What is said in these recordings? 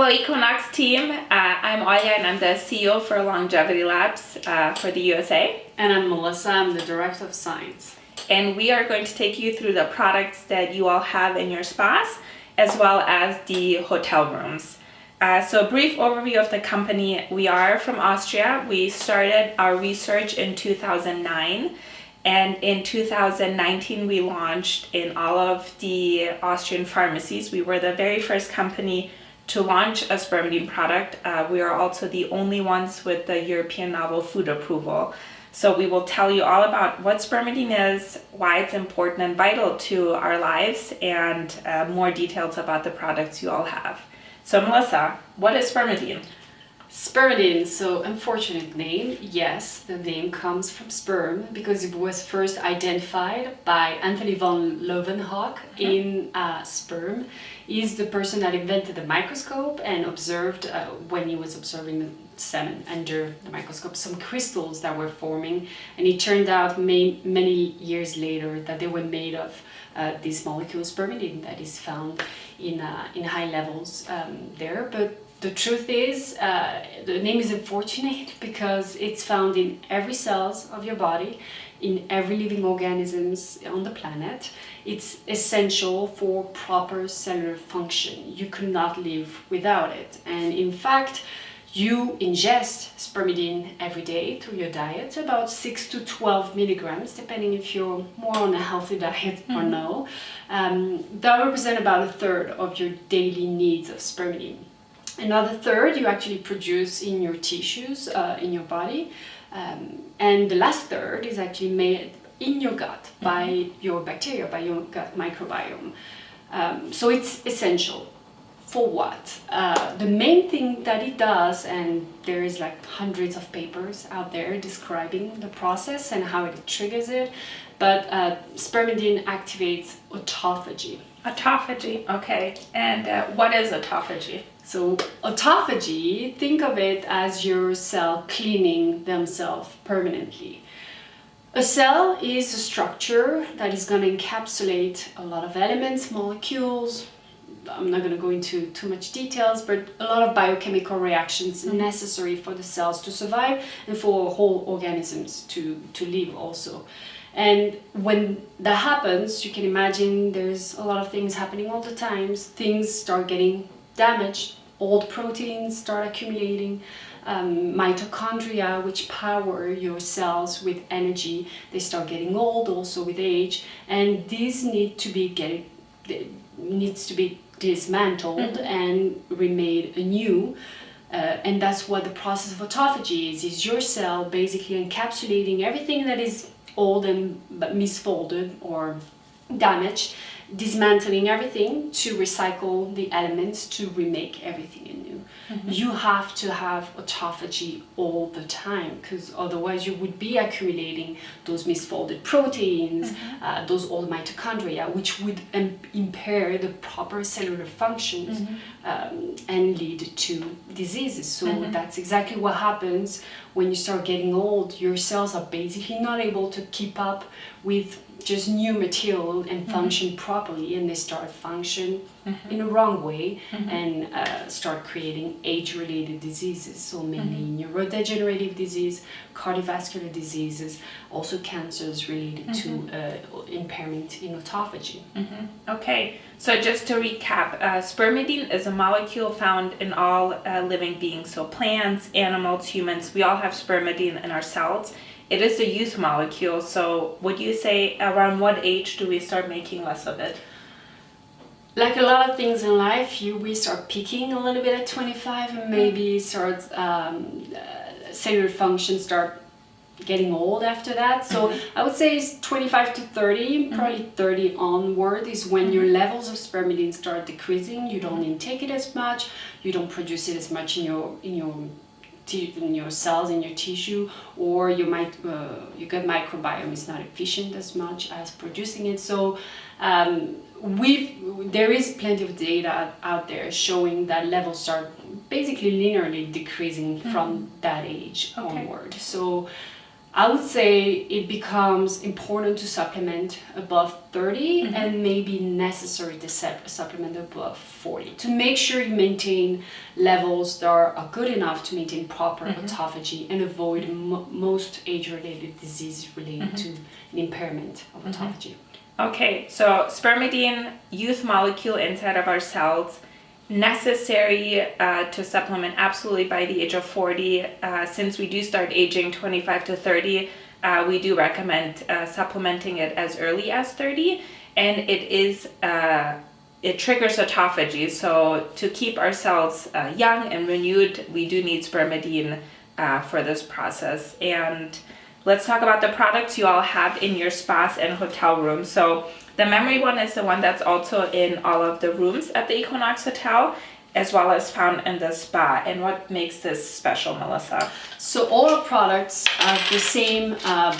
Hello Equinox team, I'm Olya and I'm the CEO for Longevity Labs for the USA. And I'm Melissa, I'm the Director of Science. And we are going to take you through the products that you all have in your spas, as well as the hotel rooms. So a brief overview of the company. We are from Austria. We started our research in 2009. And in 2019, we launched in all of the Austrian pharmacies. We were the very first company to launch a spermidine product. We are also the only ones with the European Novel Food approval. So we will tell you all about what spermidine is, why it's important and vital to our lives, and more details about the products you all have. So Melissa, what is spermidine? Spermidine, so unfortunate name, yes, the name comes from sperm because it was first identified by Anthony von Leeuwenhoek in sperm. He's the person that invented the microscope and observed, when he was observing the semen under the microscope, some crystals that were forming, and it turned out many years later that they were made of this molecule spermidine that is found in high levels there. But the truth is, the name is unfortunate because it's found in every cells of your body, in every living organisms on the planet. It's essential for proper cellular function. You could not live without it. And in fact, you ingest spermidine every day through your diet, about 6 to 12 milligrams, depending if you're more on a healthy diet or no. That represents about a third of your daily needs of spermidine. Another third you actually produce in your tissues, in your body. And the last third is actually made in your gut by your bacteria, by your gut microbiome. So it's essential. For what? The main thing that it does, and there is like hundreds of papers out there describing the process and how it triggers it, but spermidine activates autophagy. Autophagy, okay. And what is autophagy? So autophagy, think of it as your cell cleaning themselves permanently. A cell is a structure that is going to encapsulate a lot of elements, molecules. I'm not going to go into too much details, but a lot of biochemical reactions necessary for the cells to survive and for whole organisms to live also. And when that happens, you can imagine there's a lot of things happening all the time. Things start getting damaged, old proteins start accumulating, mitochondria, which power your cells with energy, they start getting old also with age, and these needs to be dismantled and remade anew. And that's what the process of autophagy is your cell basically encapsulating everything that is old and misfolded or damaged, dismantling everything to recycle the elements to remake everything anew. You have to have autophagy all the time because otherwise you would be accumulating those misfolded proteins, those old mitochondria, which would impair the proper cellular functions and lead to diseases. So that's exactly what happens when you start getting old. Your cells are basically not able to keep up with just new material and function properly, and they start function in a wrong way and start creating age-related diseases, so mainly neurodegenerative disease, cardiovascular diseases, also cancers related to impairment in autophagy. Okay, so just to recap, spermidine is a molecule found in all living beings, so plants, animals, humans, we all have spermidine in our cells. It is a youth molecule, so would you say around what age do we start making less of it? Like a lot of things in life, we start peaking a little bit at 25 and maybe cellular function start getting old after that. So I would say it's 25 to 30, probably 30 onward is when your levels of spermidine start decreasing. You don't intake it as much, you don't produce it as much in your cells, in your tissue, or your gut microbiome is not efficient as much as producing it. So there is plenty of data out there showing that levels start basically linearly decreasing from that age onward. So I would say it becomes important to supplement above 30 and maybe necessary to supplement above 40 to make sure you maintain levels that are good enough to maintain proper autophagy and avoid most age-related diseases related to an impairment of autophagy. Okay, so spermidine, youth molecule inside of our cells, necessary to supplement absolutely by the age of 40. Since we do start aging 25 to 30, we do recommend supplementing it as early as 30, and it triggers autophagy. So to keep our cells young and renewed, we do need spermidine for this process. And let's talk about the products you all have in your spas and hotel rooms. So the memory one is the one that's also in all of the rooms at the Equinox Hotel, as well as found in the spa. And what makes this special, Melissa? So all our products have the same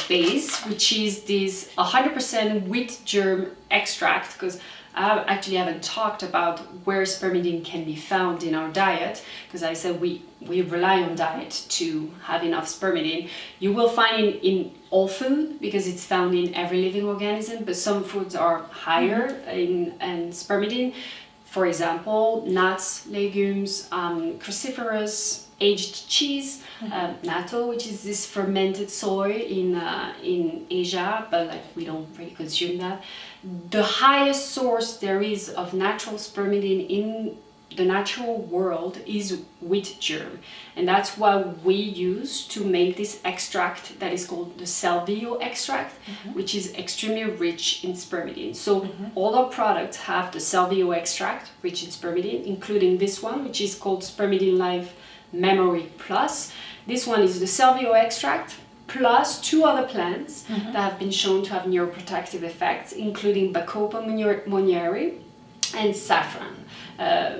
base, which is this 100% wheat germ extract, because I actually haven't talked about where spermidine can be found in our diet, because I said we rely on diet to have enough spermidine. You will find it in all food because it's found in every living organism, but some foods are higher in spermidine. For example, nuts, legumes, cruciferous, aged cheese, natto, which is this fermented soy in Asia, but like we don't really consume that. The highest source there is of natural spermidine in the natural world is wheat germ, and that's what we use to make this extract that is called the Salvio extract, which is extremely rich in spermidine. So all our products have the Salvio extract rich in spermidine, including this one, which is called spermidineLIFE Memory Plus. This one is the Salvio extract plus 2 other plants that have been shown to have neuroprotective effects, including Bacopa monnieri and saffron.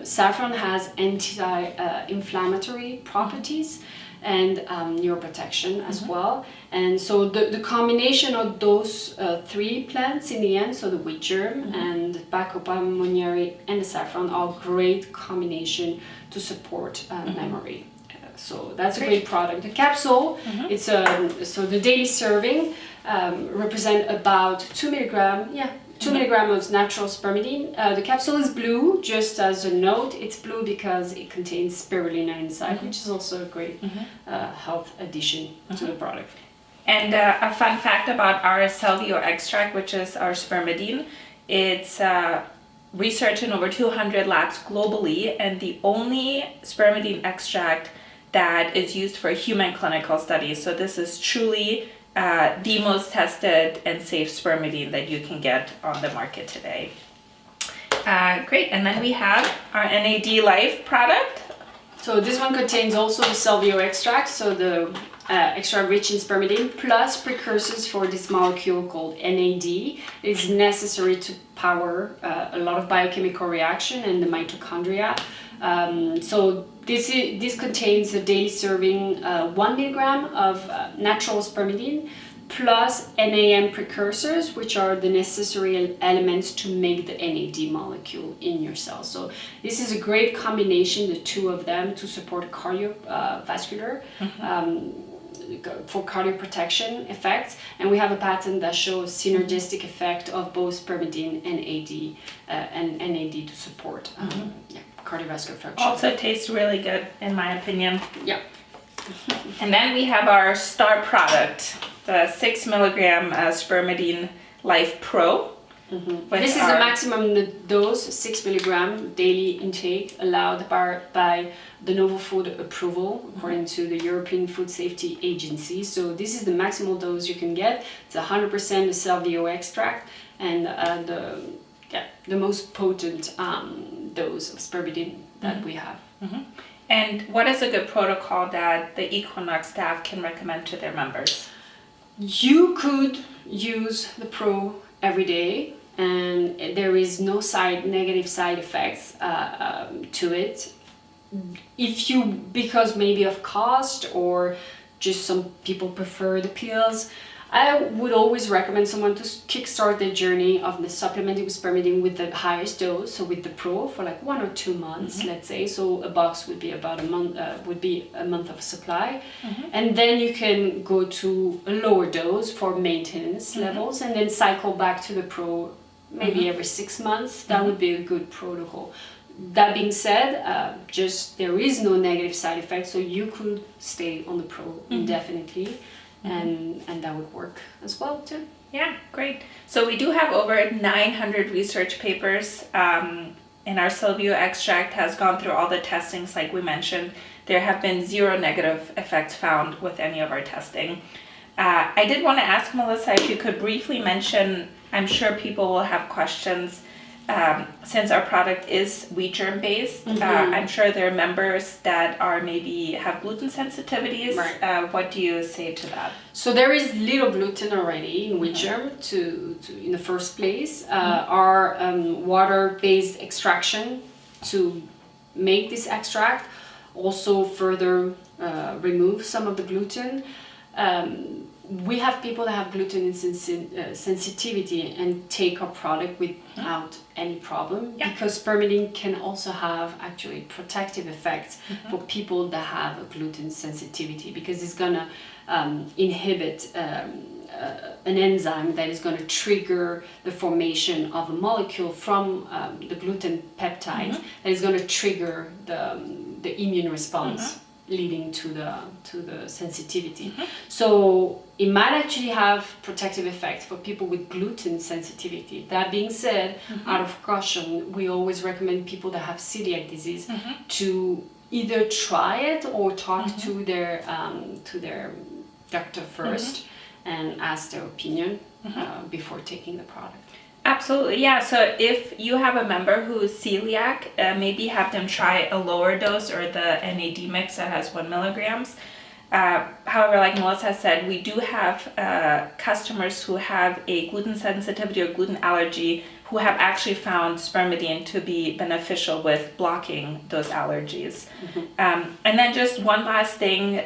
Saffron has anti-inflammatory properties and neuroprotection as well. And so the combination of those 3 plants in the end, so the wheat germ and Bacopa monnieri and the saffron, are great combination to support memory. So that's a great product. The capsule, it's so the daily serving represent about 2 milligrams. 2 milligrams of natural spermidine. The capsule is blue, just as a note. It's blue because it contains spirulina inside, which is also a great health addition to the product. And a fun fact about our Salvio extract, which is our spermidine, it's researched in over 200 labs globally, and the only spermidine extract that is used for human clinical studies. So this is truly the most tested and safe spermidine that you can get on the market today. Great, and then we have our NADLIFE product. So this one contains also the Salvio extract, so the extra rich in spermidine, plus precursors for this molecule called NAD. It's necessary to power a lot of biochemical reaction in the mitochondria. So this contains a daily serving 1 milligram of natural spermidine plus NAM precursors, which are the necessary elements to make the NAD molecule in your cells. So this is a great combination, the 2 of them, to support cardiovascular for cardioprotection effects. And we have a patent that shows synergistic effect of both spermidine and NAD to support cardiovascular function. Also tastes really good, in my opinion. Yeah. And then we have our star product, the 6 milligram spermidineLIFE Pro. This is the maximum dose, 6 milligram daily intake allowed by the Novel Food approval according to the European Food Safety Agency. So this is the maximal dose you can get. It's 100% the Salvio extract and the most potent dose of spermidine that we have. And what is a good protocol that the Equinox staff can recommend to their members? You could use the Pro every day, and there is no negative side effects to it. If you, because maybe of cost or just some people prefer the pills, I would always recommend someone to kickstart their journey of the supplementing with spermidine with the highest dose, so with the Pro for like 1 or 2 months, let's say. So a box would be about a month, of supply, and then you can go to a lower dose for maintenance levels, and then cycle back to the Pro maybe every 6 months. That would be a good protocol. That being said, there is no negative side effects, so you could stay on the Pro indefinitely. And that would work as well too. Yeah, great. So we do have over 900 research papers, and our Silvio extract has gone through all the testings like we mentioned. There have been 0 negative effects found with any of our testing. I did want to ask Melissa if you could briefly mention, I'm sure people will have questions, since our product is wheat germ based. I'm sure there are members that maybe have gluten sensitivities. Right. What do you say to that? So there is little gluten already in wheat germ to in the first place. Our water-based extraction to make this extract also further remove some of the gluten. We have people that have gluten sensitivity and take our product without any problem, because spermidine can also have actually protective effects for people that have a gluten sensitivity, because it's gonna inhibit an enzyme that is going to trigger the formation of a molecule from the gluten peptides that is going to trigger the immune response, leading to the sensitivity. So it might actually have protective effects for people with gluten sensitivity. That being said, out of caution, we always recommend people that have celiac disease to either try it or talk to their doctor first and ask their opinion before taking the product. Absolutely, yeah. So if you have a member who is celiac, maybe have them try a lower dose or the NAD mix that has 1 milligrams. However, like Melissa said, we do have customers who have a gluten sensitivity or gluten allergy who have actually found spermidine to be beneficial with blocking those allergies. And then just one last thing,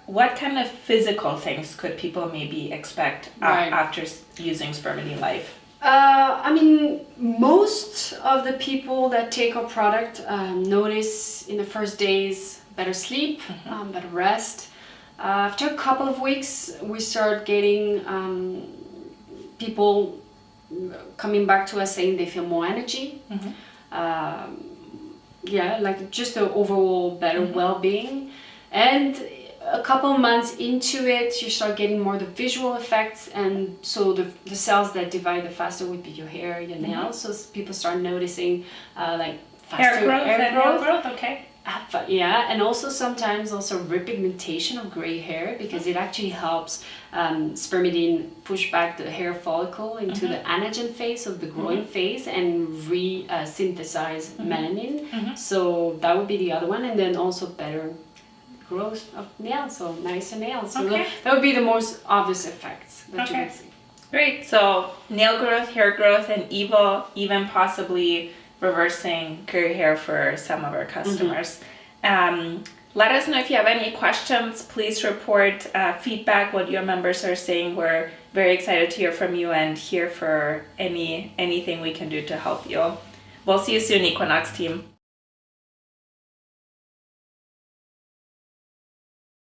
what kind of physical things could people maybe expect after using spermidineLIFE? I mean, most of the people that take our product notice in the first days better sleep, better rest. After a couple of weeks, we start getting people coming back to us saying they feel more energy. Like just the overall better well-being. And a couple months into it, you start getting more the visual effects, and so the cells that divide the faster would be your hair, your nails. So people start noticing like faster hair growth. Okay. And also sometimes repigmentation of gray hair, because it actually helps spermidine push back the hair follicle into the anagen phase of the growing phase and re-synthesize melanin. So that would be the other one, and then also better growth of nails, so nicer nails. So that would be the most obvious effects that you would see. Great. So nail growth, hair growth, and even possibly reversing gray hair for some of our customers. Let us know if you have any questions. Please report feedback, what your members are saying. We're very excited to hear from you and here for anything we can do to help you. We'll see you soon, Equinox team.